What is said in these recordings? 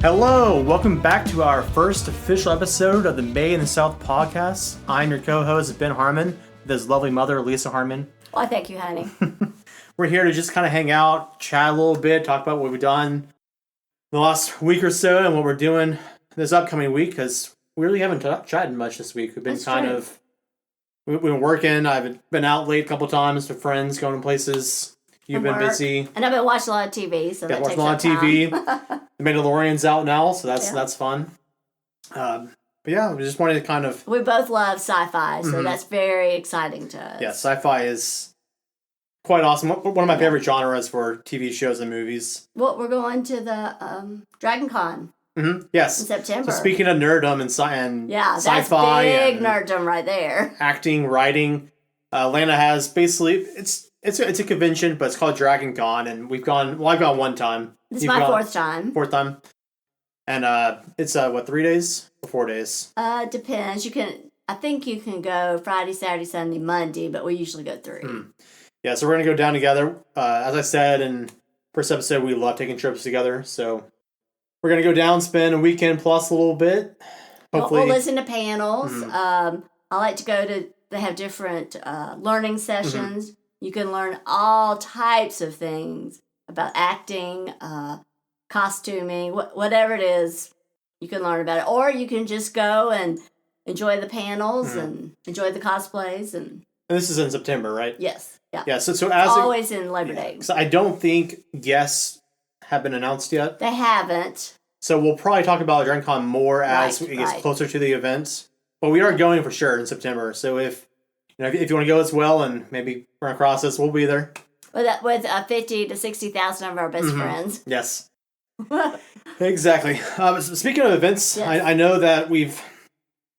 Hello, welcome back to our first official episode of the May in the South podcast. I'm your co-host, Ben Harmon, with his lovely mother, Lisa Harmon. Why, thank you, honey. We're here to just kind of hang out, chat a little bit, talk about what we've done the last week or so and what we're doing this upcoming week, because we really haven't chatted much this week. We've been we've been working. I've been out late a couple times with friends, going to places. You've been busy. And I've been watching a lot of TV, so that takes up time. watching a lot of TV. The Mandalorian's out now, so that's fun. But yeah, we just wanted to kind of... We both love sci-fi, so that's very exciting to us. Yeah, sci-fi is quite awesome. One of my favorite genres for TV shows and movies. Well, we're going to the Dragon Con. Yes. In September. So speaking of nerddom and sci-fi... That's big nerddom right there. Acting, writing. Atlanta has basically... It's a convention, but it's called Dragon Con, and we've gone... Well, I've gone one time. This is my fourth time. Fourth time. And it's, 3 days or 4 days? Depends. I think you can go Friday, Saturday, Sunday, Monday, but we usually go 3. Yeah, so we're going to go down together. As I said in first episode, we love taking trips together, so we're going to go down, spend a weekend plus a little bit. Hopefully. We'll listen to panels. I like to go to... They have different learning sessions. You can learn all types of things about acting, costuming, whatever it is, you can learn about it. Or you can just go and enjoy the panels and enjoy the cosplays. And this is in September, right? Yes. Yeah. Yeah. So as always in Labor Day. So I don't think guests have been announced yet. They haven't. So we'll probably talk about DragonCon more as it gets closer to the event. But we are going for sure in September. So if you want to go as well and maybe run across us, we'll be there. With 50 to 60,000 of our best friends. Yes. Exactly. Speaking of events, yes. I know that we've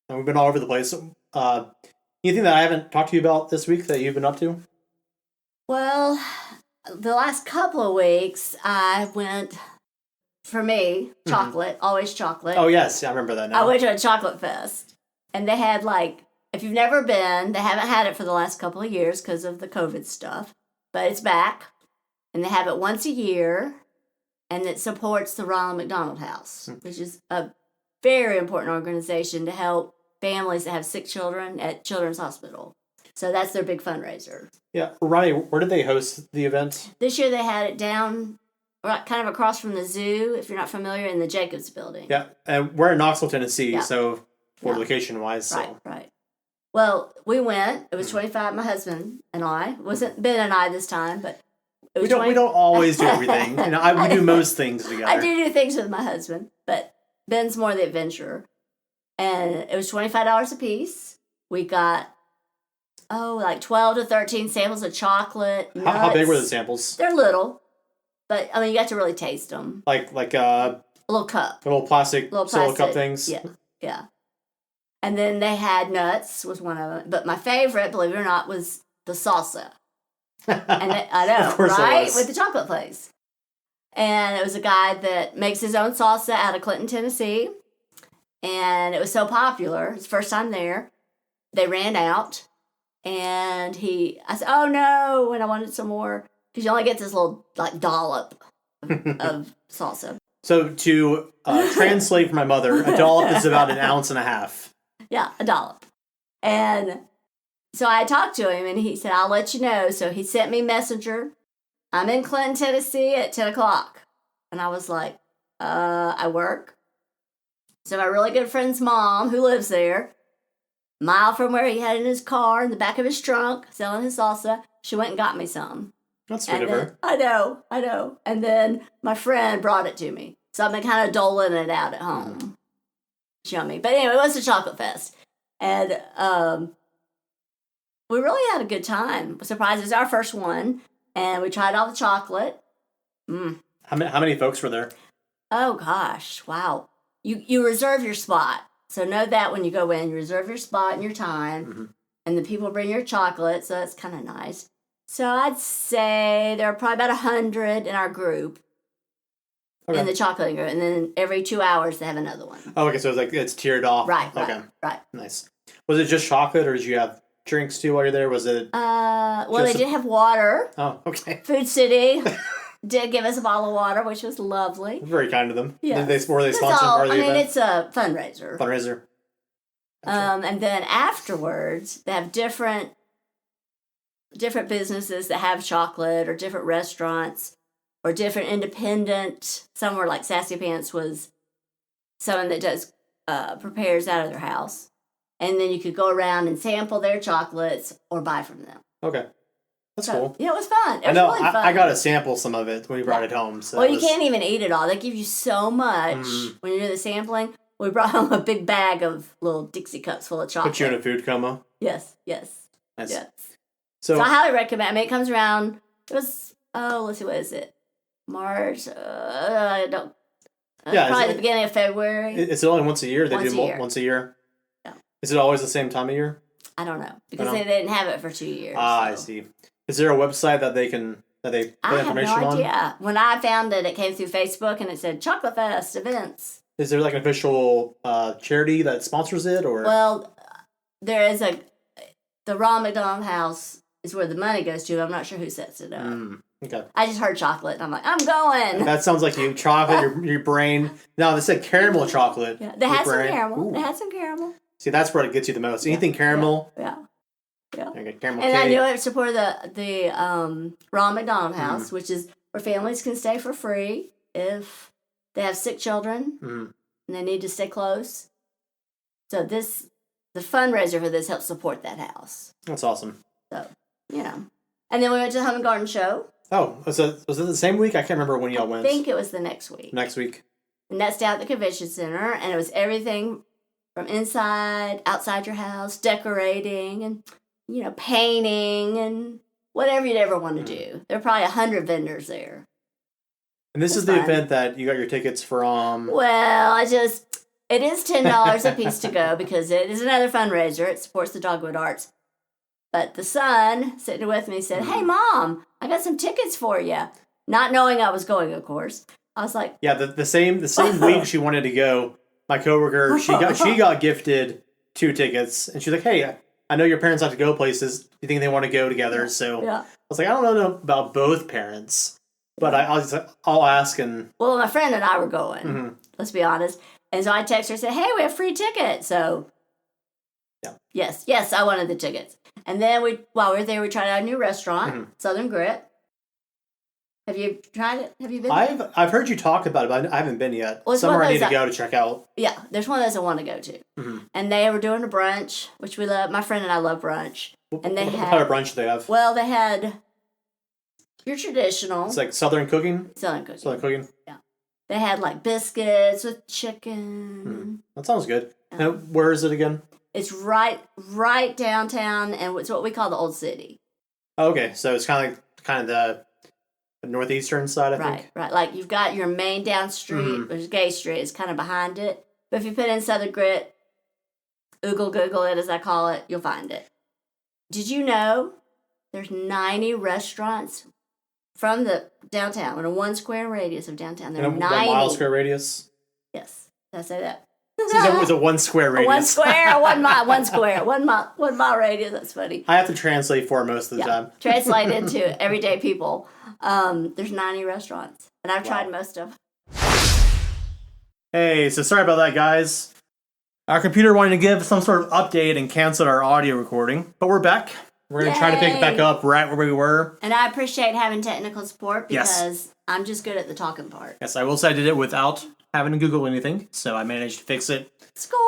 been all over the place. Anything that I haven't talked to you about this week that you've been up to? Well, the last couple of weeks, I went, for me, chocolate, always chocolate. Oh, yes. I remember that now. I went to a chocolate fest. And they had if you've never been, they haven't had it for the last couple of years because of the COVID stuff. But it's back. And they have it once a year. And it supports the Ronald McDonald House, which is a very important organization to help families that have sick children at Children's Hospital. So that's their big fundraiser. Yeah. Ronnie, where did they host the event? This year they had it down kind of across from the zoo, if you're not familiar, in the Jacobs Building. Yeah. And we're in Knoxville, Tennessee, so for location-wise. So. Right. Well, we went. It was 25, my husband and I. It wasn't Ben and I this time, but it was we don't always do everything. We do most things together. I do things with my husband, but Ben's more the adventurer. And it was $25 a piece. We got, 12 to 13 samples of chocolate. How big were the samples? They're little, but, you got to really taste them. Like a little cup. Little plastic solo cup things? Yeah. And then they had nuts, was one of them. But my favorite, believe it or not, was the salsa. And I know, of course right? It was. With the chocolate place. And it was a guy that makes his own salsa out of Clinton, Tennessee. And it was so popular. It's the first time there. They ran out. And I said, oh no. And I wanted some more. Because you only get this little dollop of salsa. So to translate for my mother, a dollop is about 1.5 ounces. Yeah, a dollop. And so I talked to him, and he said, I'll let you know. So he sent me Messenger. I'm in Clinton, Tennessee at 10 o'clock. And I was like, I work. So my really good friend's mom, who lives there, a mile from where he had in his car, in the back of his trunk, selling his salsa, she went and got me some. That's sweet of her. I know. And then my friend brought it to me. So I've been kind of doling it out at home. Yummy. But anyway, it was a chocolate fest. And we really had a good time. Surprised, it was our first one. And we tried all the chocolate. How many folks were there? Oh, gosh. Wow. You reserve your spot. So know that when you go in, you reserve your spot and your time. And the people bring your chocolate. So that's kind of nice. So I'd say there are probably about 100 in our group. Okay. In the chocolate group, and then every 2 hours they have another one. Oh, okay, so it's tiered off. Right. Nice. Was it just chocolate, or did you have drinks too while you're there? Was it? Well, they did have water. Oh, okay. Food City. did give us a bottle of water, which was lovely. Very kind of them. Yeah. Were they sponsoring part of the event? It's a fundraiser. Fundraiser. Gotcha. And then afterwards, they have different businesses that have chocolate, or different restaurants, or different independent. Somewhere like Sassy Pants was someone that does prepares out of their house, and then you could go around and sample their chocolates or buy from them. Okay, that's cool. Yeah, it was fun. It was really fun. I got to sample some of it when we brought it home. So you can't even eat it all. They give you so much when you do the sampling. We brought home a big bag of little Dixie cups full of chocolate. Put you in a food coma. Yes. Nice. Yes. So I highly recommend. I mean, it comes around. It was let's see, what is it? March. I don't. Probably the beginning of February. Is it only once a year? They once do a year. Once a year. Yeah. Is it always the same time of year? I don't know because they didn't have it for 2 years. I see. Is there a website that they put information on? I have no idea. When I found it, it came through Facebook and it said Chocolate Fest events. Is there like an official charity that sponsors it, or? Well, there is the Ronald McDonald House is where the money goes to. I'm not sure who sets it up. Okay. I just heard chocolate, and I'm like, I'm going. That sounds like you chocolate, your brain. No, they said caramel chocolate. Yeah, they had some caramel. They had some caramel. See, that's where it gets you the most. Anything caramel. Yeah. Okay, caramel and cake. I knew it supported the Ronald McDonald House, which is where families can stay for free if they have sick children and they need to stay close. So the fundraiser for this helps support that house. That's awesome. So, And then we went to the Home and Garden Show. Oh, was it the same week? I can't remember when y'all went. I think it was the next week. Next week. And that's down at the convention center, and it was everything from inside, outside your house, decorating, and painting, and whatever you'd ever want to do. There are probably 100 vendors there. And this is the event that you got your tickets from. Well, it is $10 a piece to go because it is another fundraiser. It supports the Dogwood Arts. But the son sitting with me said, "Hey, Mom, I got some tickets for you." Not knowing I was going, of course. I was like, "Yeah." The same week she wanted to go. My coworker, she got gifted 2 tickets, and she's like, "Hey, I know your parents like to go places. Do you think they want to go together?" So I was like, "I don't know about both parents, but I'll ask." And well, my friend and I were going. Let's be honest. And so I texted her and said, "Hey, we have free tickets." So yes, I wanted the tickets. And then while we were there, we tried out a new restaurant, Southern Grit. Have you tried it? Have you been there? I've heard you talk about it, but I haven't been yet. Well, somewhere I need to go to check out. Yeah, there's one of those I want to go to. And they were doing a brunch, which we love. My friend and I love brunch. And they what kind of brunch do they have? Well, they had your traditional. It's like Southern cooking? Southern cooking. Southern cooking? Yeah. They had like biscuits with chicken. That sounds good. And where is it again? It's right downtown, and it's what we call the Old City. Oh, okay, so it's kind of the northeastern side, I think. Right. Like you've got your main down street, which is Gay Street, is kind of behind it. But if you put in Southern Grit, Google it as I call it, you'll find it. Did you know there's 90 restaurants from the downtown, in a 1 square radius of downtown? There are 90. 1 mile square radius? Yes. Did I say that? So it was a 1 square radius. 1 square, 1 mile, 1 square, 1 mile radius. That's funny. I have to translate for most of the time. Translate into everyday people. There's 90 restaurants, and I've tried most of them. Hey, so sorry about that, guys. Our computer wanted to give some sort of update and canceled our audio recording, but we're back. We're going to try to pick it back up right where we were. And I appreciate having technical support because I'm just good at the talking part. Yes, I will say I did it without having to Google anything, so I managed to fix it. Score!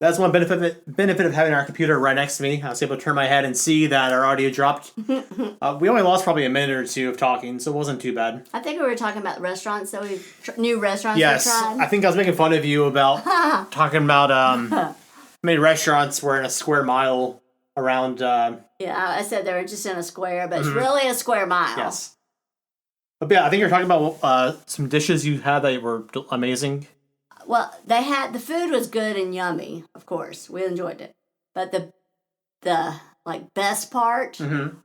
That's one benefit of having our computer right next to me. I was able to turn my head and see that our audio dropped. We only lost probably a minute or two of talking, so it wasn't too bad. I think we were talking about restaurants, so new restaurants yes, we tried. I think I was making fun of you about talking about how many restaurants were in a square mile around... I said they were just in a square, but it's really a square mile. Yes. But yeah, I think you're talking about some dishes you had that were amazing. Well, the food was good and yummy, of course. We enjoyed it. But the best part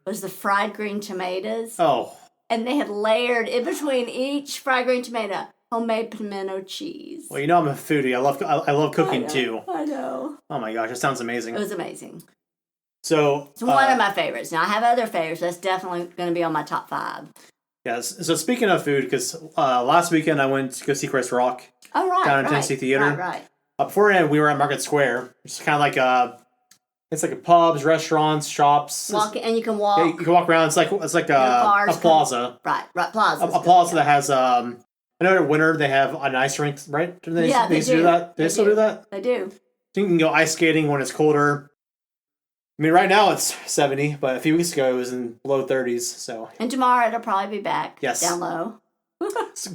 was the fried green tomatoes. Oh. And they had layered in between each fried green tomato homemade pimento cheese. Well, I'm a foodie. I love cooking too. I know. Oh my gosh, that sounds amazing. It was amazing. So it's one of my favorites. Now I have other favorites. That's definitely going to be on my top 5. Yes. So speaking of food, because last weekend I went to go see Chris Rock Oh, right. down in Tennessee Theater. Right. Beforehand, we were at Market Square, which is kind of like it's like a pubs, restaurants, shops. And you can walk. Yeah, you can walk around. It's like a plaza. Right. Plaza. A plaza that has I know in winter they have an ice rink, right? They do that. They still do that. They do. So you can go ice skating when it's colder. I mean, right now it's 70, but a few weeks ago it was in low 30s. So. And tomorrow it'll probably be back. Yes. Down low.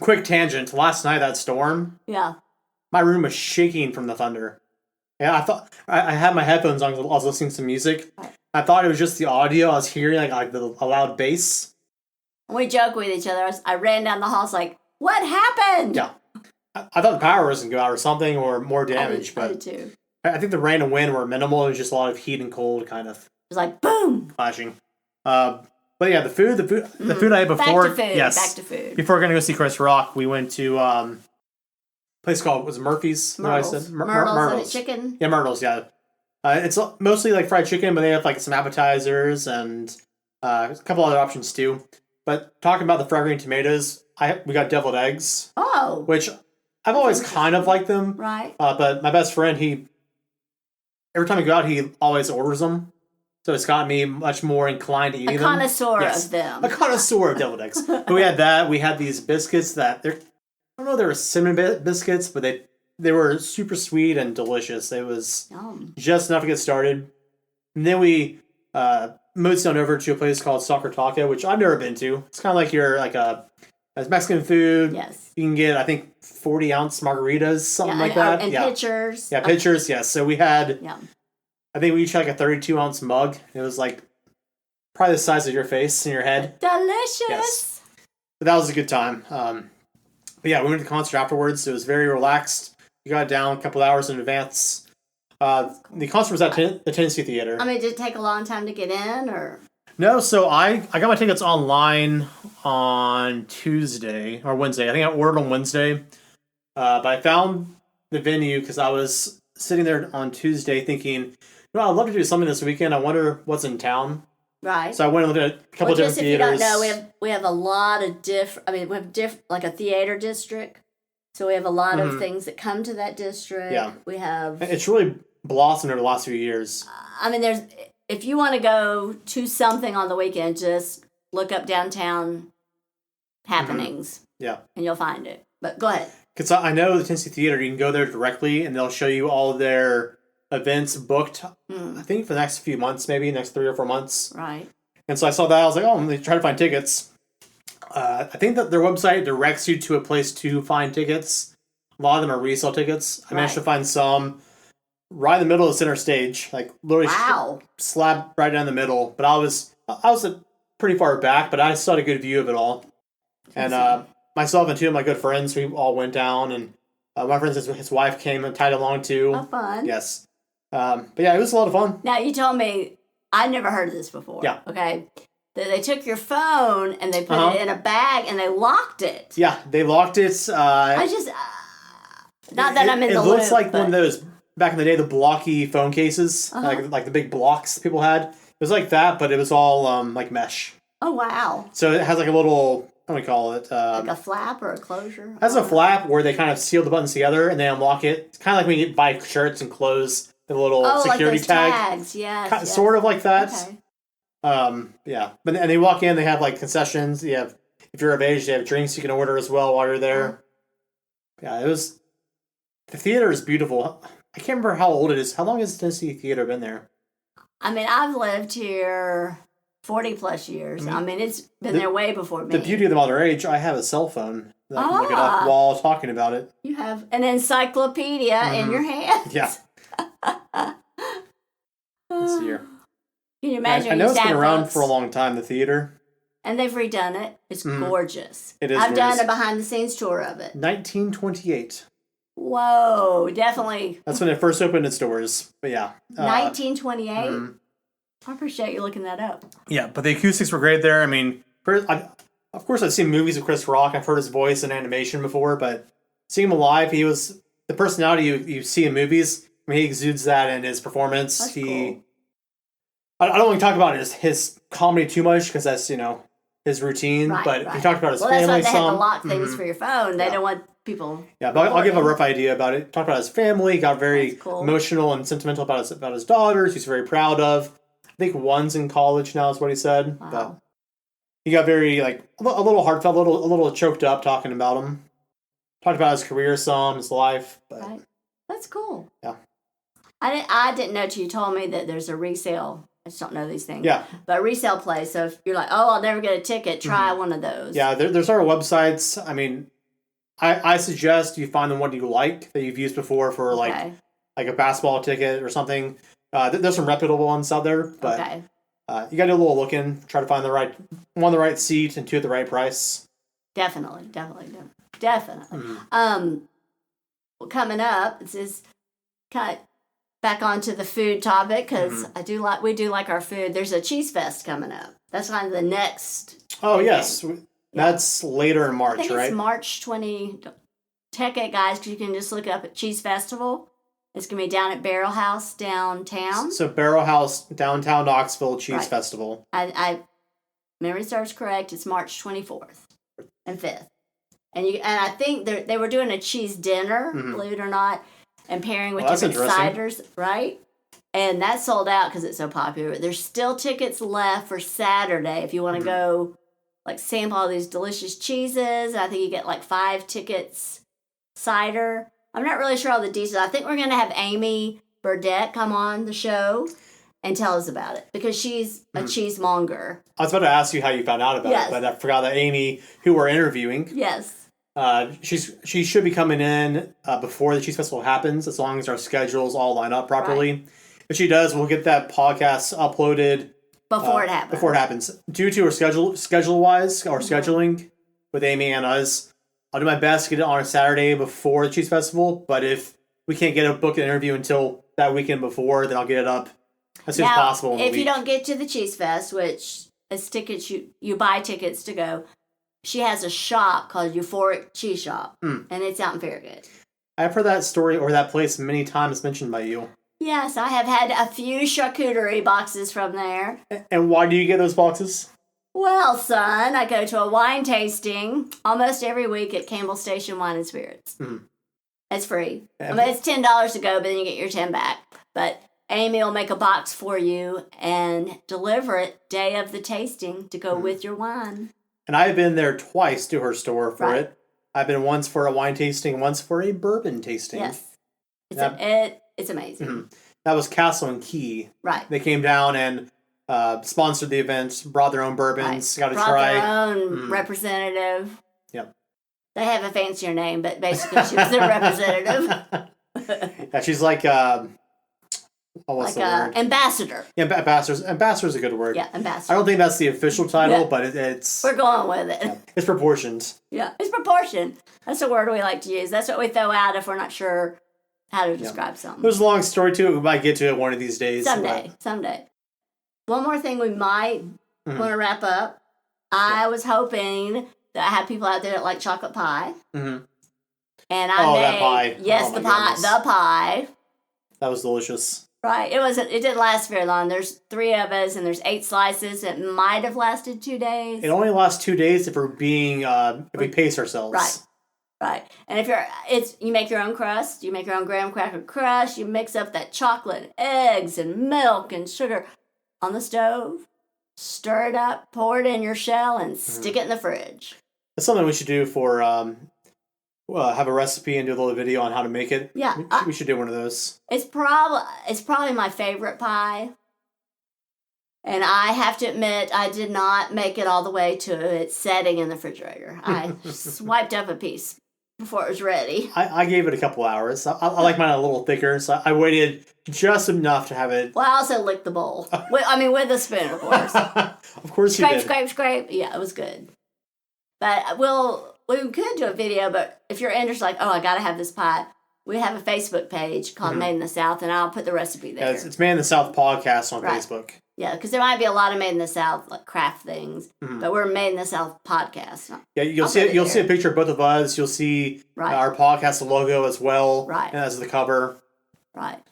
Quick tangent. Last night that storm. Yeah. My room was shaking from the thunder. Yeah, I thought I had my headphones on. I was listening to some music. I thought it was just the audio. I was hearing like a loud bass. We joke with each other. I ran down the hall. I was like, "What happened?" Yeah, I thought the power was gonna go out or something, or more damage. I did too. I think the rain and wind were minimal. It was just a lot of heat and cold, kind of. It was like boom, clashing. But yeah, the food I ate before. Back to food. Yes, back to food. Before going to go see Chris Rock, we went to a place called Murphy's. Myrtle's. I said? Myrtle's chicken. Yeah, Myrtle's. Yeah, it's mostly like fried chicken, but they have like some appetizers and a couple other options too. But talking about the fried green tomatoes, we got deviled eggs. Oh, which I've always kind of liked them. Right. But my best friend, every time we go out, he always orders them. So it's got me much more inclined to eating them. A connoisseur of them. A connoisseur of deviled eggs. But we had that. We had these biscuits that I don't know, they were cinnamon biscuits, but they were super sweet and delicious. It was just enough to get started. And then we moved on over to a place called Soccer Taco, which I've never been to. It's kind of like it's Mexican food. Yes. You can get, I think, 40-ounce margaritas, something like that. And pitchers. Yeah, pitchers, yes. So we had, Yeah. I think we each had like a 32-ounce mug. It was like probably the size of your face and your head. Delicious. Yes. But that was a good time. But yeah, we went to the concert afterwards. It was very relaxed. We got down a couple hours in advance. The concert was at the Tennessee Theater. I mean, did it take a long time to get in, or? No, so I got my tickets online on Tuesday or Wednesday. I think I ordered on Wednesday. But I found the venue because I was sitting there on Tuesday thinking, I'd love to do something this weekend. I wonder what's in town. Right. So I went and looked at a couple of different theaters. If you don't know, we have a lot of we have like a theater district. So we have a lot of things that come to that district. Yeah. We have. It's really blossomed over the last few years. I mean, if you want to go to something on the weekend, just look up downtown happenings. Yeah. And you'll find it. But go ahead. Because I know the Tennessee Theater, you can go there directly and they'll show you all of their events booked, I think for the next few months, maybe next 3 or 4 months. Right. And so I saw that. I was like, I'm going to try to find tickets. I think that their website directs you to a place to find tickets. A lot of them are resale tickets. I managed to find some right in the middle of the center stage, like literally slab right down the middle. But I was pretty far back, but I still had a good view of it all. And myself and two of my good friends, we all went down, and my friend, his wife came and tied along too. Oh, fun. Yes. But yeah, it was a lot of fun. Now, you told me, I'd never heard of this before. Yeah. Okay. They took your phone and they put it in a bag and they locked it. Yeah, they locked it. I just, not that I'm in the loop. It looks like one of those, back in the day, the blocky phone cases, like the big blocks people had. It was like that, but it was all like mesh. Oh, wow. So it has like a little, what do we call it? Like a flap or a closure? It has a flap where they kind of seal the buttons together and they unlock it. It's kind of like when you buy shirts and clothes, the little security like those tag. Tags, yes. Sort of like that. Okay. Yeah. And they walk in, they have like concessions. You have, if you're of age, they have drinks you can order as well while you're there. Yeah, the theater is beautiful. I can't remember how old it is. How long has the Tennessee Theater been there? I mean, I've lived here 40 plus years. I mean, it's been there way before me. The beauty of the modern age, I have a cell phone that I can look it up while talking about it. You have an encyclopedia in your hand. Yeah. Let's see here. Can you imagine? I know it's been around for a long time, the theater. And they've redone it. It's gorgeous. It is. I've done a behind the scenes tour of it. 1928. Whoa, definitely. That's when it first opened its doors. But yeah. 1928? I appreciate you looking that up. Yeah, but the acoustics were great there. I mean, of course I've seen movies of Chris Rock. I've heard his voice in animation before, but seeing him live, he was the personality you see in movies. I mean, he exudes that in his performance. That's cool. I don't want to talk about his comedy too much because that's, his routine. Right, but right. he talked about his Well, family that's why they some. had to lock things for your phone. They Yeah. don't want people. Yeah, but I'll give a recording. rough idea about it. Talked about his family. He got very That's cool. emotional and sentimental about his daughters. He's very proud of. I think one's in college now, is what he said. Wow. But he got very a little heartfelt, a little choked up talking about him. Talked about his career some, his life. But Right. That's cool. Yeah. I didn't know till you told me that there's a resale. I just don't know these things. Yeah. But a resale place. So if you're like, oh, I'll never get a ticket, try one of those. Yeah, there's our websites. I mean, I suggest you find the one you like that you've used before for Okay. like a basketball ticket or something. There's some reputable ones out there, but Okay. you got to do a little looking. Try to find the right seat and two at the right price. Definitely. Well, coming up, this is kind of back onto the food topic because we do like our food. There's a cheese fest coming up. That's kind of the next. Oh big yes, thing. that's later in I March, think right? it's March 20. Check it, guys, because you can just look up at Cheese Festival. It's gonna be down at Barrel House downtown. So Barrel House, downtown Knoxville Cheese Right. Festival. I memory serves correct. It's March 24th and 5th, and I think they were doing a cheese dinner, believe it or not, and pairing with Well, that's different interesting. ciders, right? And that sold out because it's so popular. There's still tickets left for Saturday if you want to go, like sample all these delicious cheeses. I think you get like 5 tickets cider. I'm not really sure all the details. I think we're going to have Amy Burdette come on the show and tell us about it because she's a cheesemonger. I was about to ask you how you found out about Yes. it, but I forgot that Amy, who we're interviewing, Yes. she should be coming in before the Cheese Festival happens, as long as our schedules all line up properly. If she does, we'll get that podcast uploaded Before it happens. Before it happens, due to her schedule wise or scheduling with Amy and us, I'll do my best to get it on a Saturday before the Cheese Festival. But if we can't get a booked interview until that weekend before, then I'll get it up as soon as possible. In the if you week. don't get to the Cheese Fest, which is tickets, you buy tickets to go, she has a shop called Euphoric Cheese Shop, and it's out in Farragut. I've heard that story or that place many times mentioned by you. Yes, I have had a few charcuterie boxes from there. And why do you get those boxes? Well, son, I go to a wine tasting almost every week at Campbell Station Wine and Spirits. It's free. I mean, it's $10 to go, but then you get your 10 back. But Amy will make a box for you and deliver it day of the tasting to go with your wine. And I've been there twice to her store for Right. it. I've been once for a wine tasting, once for a bourbon tasting. Yes. It's amazing. That was Castle and Key. Right. They came down and sponsored the event, brought their own bourbons, got to Brought try. their own representative. Yep. They have a fancier name, but basically she was their representative. Yeah, she's like, what's the word? Ambassador. Yeah, ambassador's a good word. Yeah, I ambassador. don't think that's the official title, Yeah. but it's We're going with it. it's proportioned. Yeah, it's proportion. That's a word we like to use. That's what we throw out if we're not sure how to describe something. There's a long story to it. We might get to it one of these days. Someday. One more thing we might want to wrap up. I was hoping that I had people out there that like chocolate pie. Mm-hmm. And I made that pie. Yes, Oh, the my pie. goodness. The pie. That was delicious. Right. It didn't last very long. There's 3 of us and there's 8 slices. It might have lasted 2 days. It only lasts 2 days if we're being if we pace ourselves. Right. And if you make your own crust, you make your own graham cracker crust, you mix up that chocolate, eggs, and milk and sugar on the stove, stir it up, pour it in your shell, and stick it in the fridge. That's something we should do for have a recipe and do a little video on how to make it. Yeah, we should do one of those. It's probably my favorite pie. And I have to admit, I did not make it all the way to its setting in the refrigerator. I swiped up a piece before it was ready. I gave it a couple hours. I like mine a little thicker, so I waited just enough to have it. Well, I also licked the bowl. With a spoon, of course. Of course you did. Scrape. Yeah, it was good. But we could do a video, but if you're interested, like, oh, I got to have this pie, we have a Facebook page called Made in the South, and I'll put the recipe there. Yeah, it's Made in the South podcast on Facebook. Yeah, because there might be a lot of Made in the South, like craft things, but we're Made in the South podcast. Yeah, you'll see a picture of both of us. You'll see our podcast logo as well, right, as the cover. Right.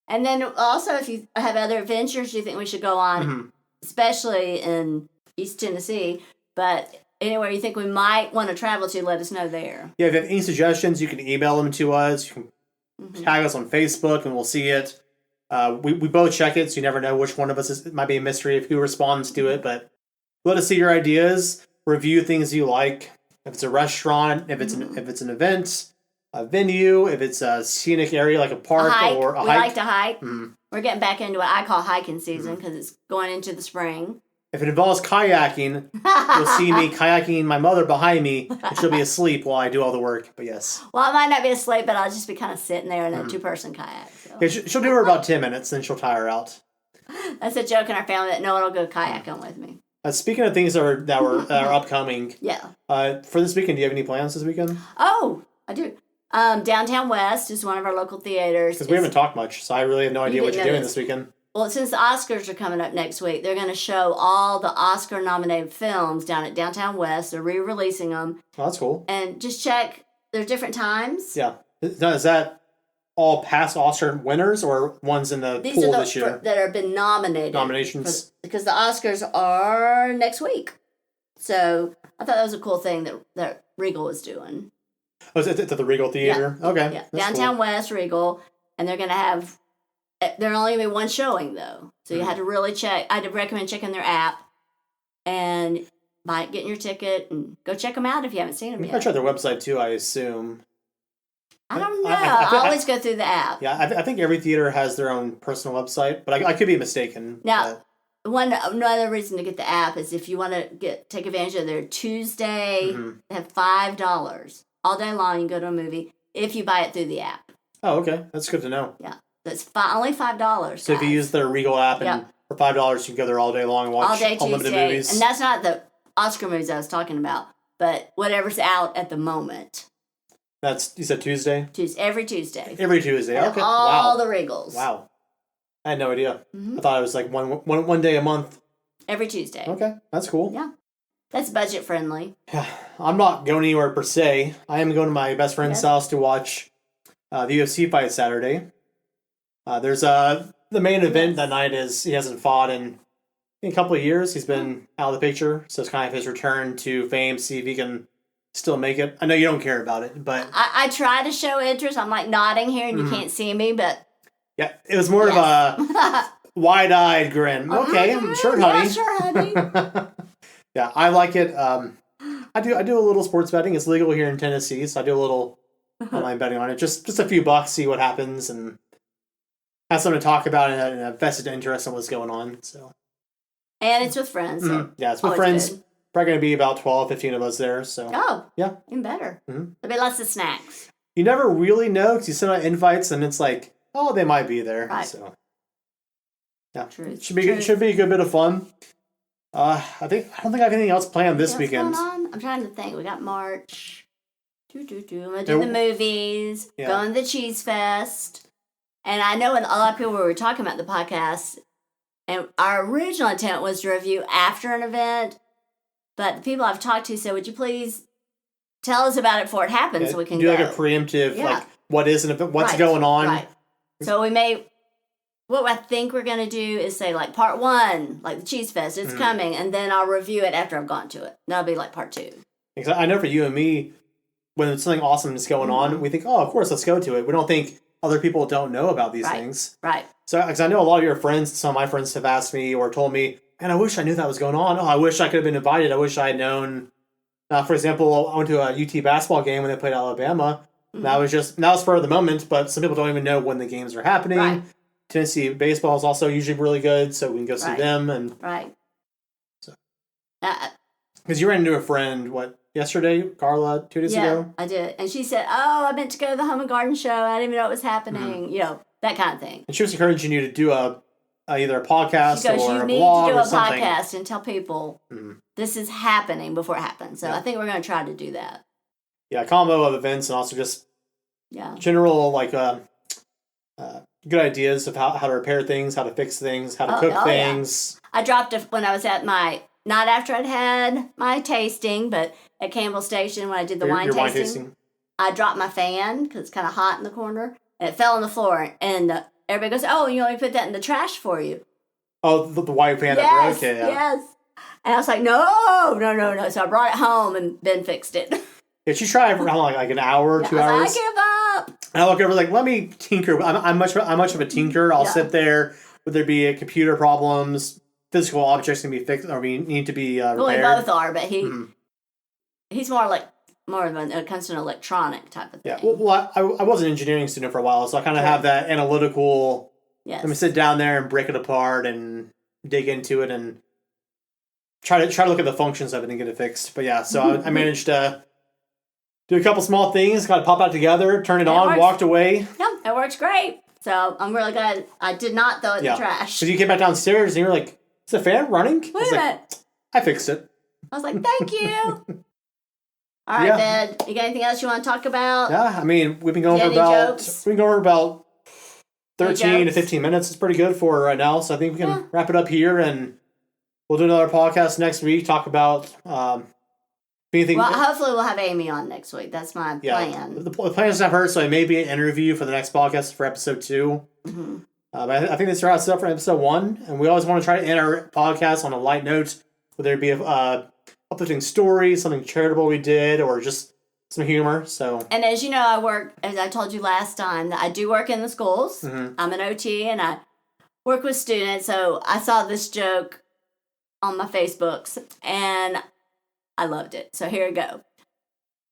And then also, if you have other adventures you think we should go on, especially in East Tennessee, But anywhere you think we might want to travel to, let us know there. Yeah, if you have any suggestions, you can email them to us. You can tag us on Facebook, and we'll see it. We both check it, so you never know which one of us it might be a mystery of who responds to it. But let us see your ideas. Review things you like. If it's a restaurant, if it's an event, a venue, if it's a scenic area like a park or a hike. We like to hike. We're getting back into what I call hiking season because it's going into the spring. If it involves kayaking, you'll see me kayaking my mother behind me, and she'll be asleep while I do all the work. But yes. Well, I might not be asleep, but I'll just be kind of sitting there in a two-person kayak. So. Yeah, she'll do her about 10 minutes, then she'll tire out. That's a joke in our family that no one will go kayaking with me. Speaking of things that are upcoming, yeah. For this weekend, do you have any plans this weekend? Oh, I do. Downtown West is one of our local theaters. Because we haven't talked much, so I really have no idea what you're doing this weekend. Well, since the Oscars are coming up next week, they're going to show all the Oscar-nominated films down at Downtown West. They're re-releasing them. Oh, that's cool. And just check, there's different times. Yeah. Now, is that all past Oscar winners or ones in the pool this year? That have been nominated. Nominations. Because the Oscars are next week. So I thought that was a cool thing that Regal was doing. Oh, is it at the Regal Theater? Yeah. Okay. Yeah. Downtown West, Regal. And they're going to have... There'll only be one showing, though. So you had to really check. I'd recommend checking their app and getting your ticket and go check them out if you haven't seen them yet. I tried their website, too, I assume. I don't know. I always go through the app. Yeah, I think every theater has their own personal website, but I could be mistaken. Now, another reason to get the app is if you want to take advantage of their Tuesday, they have $5 all day long. You can go to a movie if you buy it through the app. Oh, okay. That's good to know. Yeah. That's only $5. So if you use their Regal app and for $5, you can go there all day long and watch unlimited movies. And that's not the Oscar movies I was talking about, but whatever's out at the moment. You said Tuesday? Every Tuesday. Every Tuesday, okay. All the Regals. Wow. I had no idea. I thought it was like one day a month. Every Tuesday. Okay, that's cool. Yeah. That's budget friendly. Yeah. I'm not going anywhere per se. I am going to my best friend's house to watch the UFC fight Saturday. There's the main event that night is he hasn't fought in a couple of years. He's been out of the picture, so it's kind of his return to fame. See if he can still make it. I know you don't care about it, but I try to show interest. I'm like nodding here, and you can't see me, but yeah, it was more of a wide-eyed grin. Okay, sure, honey. Yeah, sure, honey. Yeah, I like it. I do a little sports betting. It's legal here in Tennessee, so I do a little online betting on it. Just a few bucks, see what happens, and have something to talk about and a vested interest in what's going on. So, and it's with friends. So yeah, it's with friends. Good. Probably going to be about 12, 15 of us there. So yeah, even better. There'll be lots of snacks. You never really know because you send out invites and it's like, oh, they might be there. Right. So yeah, Truth. Should be a good bit of fun. I don't think I have anything else planned this weekend. I'm trying to think. We got March. I'm gonna do the movies. Going to the Cheese Fest. And I know a lot of people were talking about the podcast, and our original intent was to review after an event, but the people I've talked to said, would you please tell us about it before it happens so we can do like a preemptive, like what is an event, what's going on. Right. So what I think we're going to do is say like part 1, like the Cheese Fest, it's coming, and then I'll review it after I've gone to it. That'll be like part 2. Because I know for you and me, when it's something awesome is going on, we think, oh, of course, let's go to it. We don't think other people don't know about these things. Right. So, because I know a lot of your friends, some of my friends have asked me or told me, and I wish I knew that was going on. Oh, I wish I could have been invited. I wish I had known. For example, I went to a UT basketball game when they played Alabama. That was for the moment, but some people don't even know when the games are happening. Right. Tennessee baseball is also usually really good, so we can go see them. And so, because you ran into a friend, yesterday, Carla, 2 days ago? I did. And she said, I meant to go to the Home and Garden show. I didn't even know it was happening. You know, that kind of thing. And she was encouraging you to do either a podcast or a blog or something. She goes, you need to do a podcast and tell people this is happening before it happens. So I think we're going to try to do that. Yeah, a combo of events and also just general, good ideas of how to repair things, how to fix things, how to cook things. Yeah. I dropped it when I was at not after I'd had my tasting, but at Campbell Station when I did the wine tasting. I dropped my fan because it's kind of hot in the corner, and it fell on the floor. And everybody goes, "Oh, you want me to put that in the trash for you?" Oh, the white fan that broke. Yes. And I was like, no. So I brought it home and Ben fixed it. Yeah, she tried for like an hour, 2 hours. I give up. And I look over like, let me tinker. I'm much of a tinker. I'll sit there. Would there be computer problems? Physical objects can be fixed or need to be repaired. Well, we both are, but he's more of an comes to an electronic type of thing. Yeah. Well, I was an engineering student for a while, so I kind of have that analytical. Yes. Let me sit down there and break it apart and dig into it and try to look at the functions of it and get it fixed. But yeah, so I managed to do a couple small things, got to pop out together, turn it on, walked away. Yeah, it works great. So I'm really glad I did not throw it in the trash. Because you came back downstairs and you were like, is the fan running? Wait a minute. I fixed it. I was like, thank you. All right, Ben. You got anything else you want to talk about? Yeah, I mean, we've been going for about 13 to 15 minutes. It's pretty good for right now. So I think we can wrap it up here and we'll do another podcast next week. Talk about anything. Well, hopefully we'll have Amy on next week. That's my plan. The plan is to have her, so it may be an interview for the next podcast for episode 2. Mm-hmm. But I think this wraps up for episode 1. And we always want to try to end our podcast on a light note, whether it be a uplifting story, something charitable we did, or just some humor. So, and as you know, as I told you last time, that I do work in the schools. Mm-hmm. I'm an OT and I work with students. So I saw this joke on my Facebooks and I loved it. So here we go.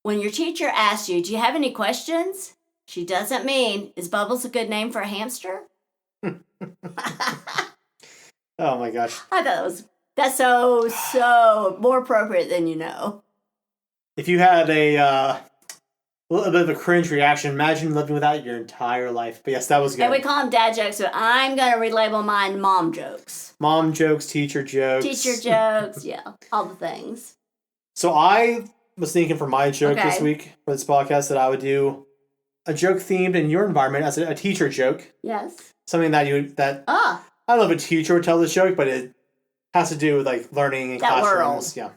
When your teacher asks you, do you have any questions? She doesn't mean, is Bubbles a good name for a hamster? Oh my gosh. I thought that's so more appropriate than you know. If you had a little bit of a cringe reaction, imagine living without your entire life. But yes, that was good. And we call them dad jokes, so I'm going to relabel mine mom jokes. Mom jokes, teacher jokes. Teacher jokes, yeah. All the things. So I was thinking for my joke this week, for this podcast, that I would do a joke themed in your environment as a teacher joke. Yes. Something that I don't know if a teacher would tell this joke, but it has to do with like learning in classrooms. World.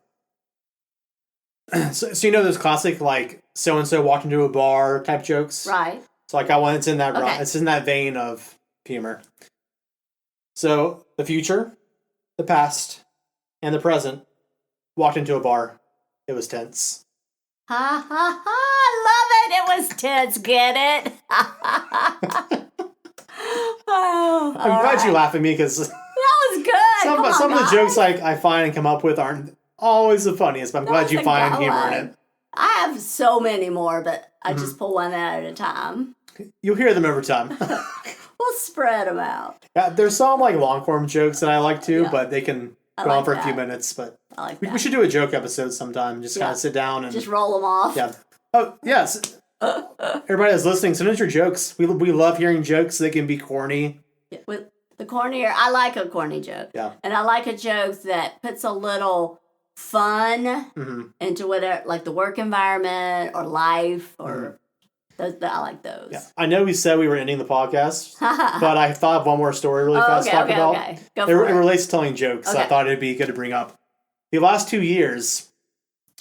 Yeah. So you know those classic like so and so walked into a bar type jokes, right? So like it's in that it's in that vein of humor. So the future, the past, and the present walked into a bar. It was tense. Ha ha ha! I love it. It was tense. Get it? I'm glad you laugh at me because that was good. Some of the jokes I find and come up with aren't always the funniest, but I'm glad you find humor in it. I have so many more, but I just pull one out at a time. You'll hear them over time. We'll spread them out. Yeah, there's some like long form jokes that I like too, but they can go on for a few minutes. But we should do a joke episode sometime. Just kind of sit down and just roll them off. Yeah. Oh yes. Everybody that's listening, send us your jokes. We love hearing jokes. They can be corny. Yeah, with the cornier, I like a corny joke. Yeah. And I like a joke that puts a little fun into whatever, like the work environment or life or those. I like those. Yeah. I know we said we were ending the podcast, but I thought of one more story really fast to talk about. Okay. Go for it. It relates to telling jokes. Okay. I thought it'd be good to bring up. The last 2 years,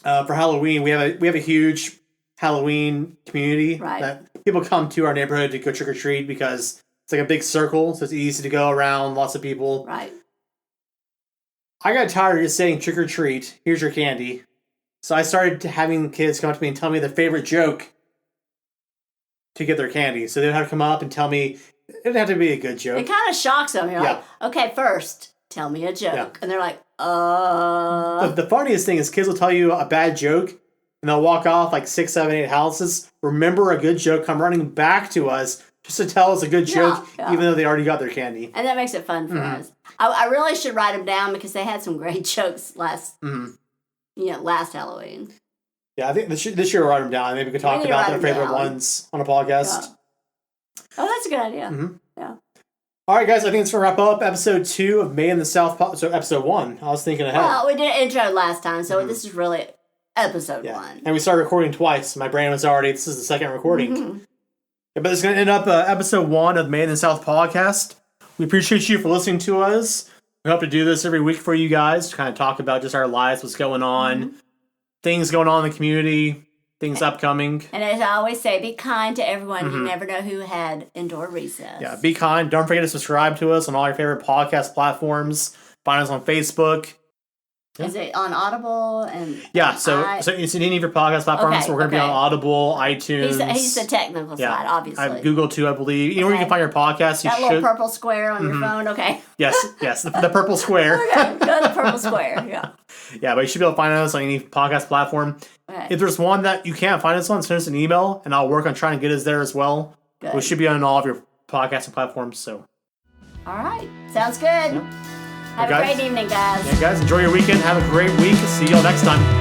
for Halloween, we have a huge Halloween community that people come to our neighborhood to go trick or treat because it's like a big circle, so it's easy to go around, lots of people. Right. I got tired of just saying trick or treat, here's your candy. So I started having kids come up to me and tell me their favorite joke to get their candy. So they'd have to come up and tell me, it didn't have to be a good joke. It kind of shocks them. You're like, okay, first, tell me a joke. Yeah. And they're like, The funniest thing is kids will tell you a bad joke, and they'll walk off like 6, 7, 8 houses, remember a good joke, come running back to us just to tell us a good joke, even though they already got their candy. And that makes it fun for us. I really should write them down because they had some great jokes last Halloween. Yeah, I think this year we'll write them down. Maybe we could talk about their favorite ones on a podcast. Yeah. Oh, that's a good idea. Yeah. All right, guys, I think it's going to wrap up episode 2 of May in the South. So episode 1, I was thinking ahead. Well, we did an intro last time, so this is really episode 1. And we started recording twice. My brain was already, this is the second recording. Yeah, but it's going to end up episode 1 of May in the South podcast. We appreciate you for listening to us. We hope to do this every week for you guys to kind of talk about just our lives, what's going on, things going on in the community, things upcoming. And as I always say, be kind to everyone. You never know who had indoor recess. Yeah, be kind. Don't forget to subscribe to us on all your favorite podcast platforms. Find us on Facebook, Is it on Audible and so it's in any of your podcast platforms. Okay, We're going to be on Audible, iTunes. He's the technical side, obviously. I have Google too, I believe. Anywhere you can find your podcast, that little purple square on your phone. Okay. Yes, the purple square. Okay, go to the purple square. Yeah. Yeah, but you should be able to find us on any podcast platform. Okay. If there's one that you can't find us on, send us an email, and I'll work on trying to get us there as well. Good. We should be on all of your podcasting platforms. So. All right, sounds good. Have a great evening, guys. Yeah, guys, enjoy your weekend. Have a great week. See y'all next time.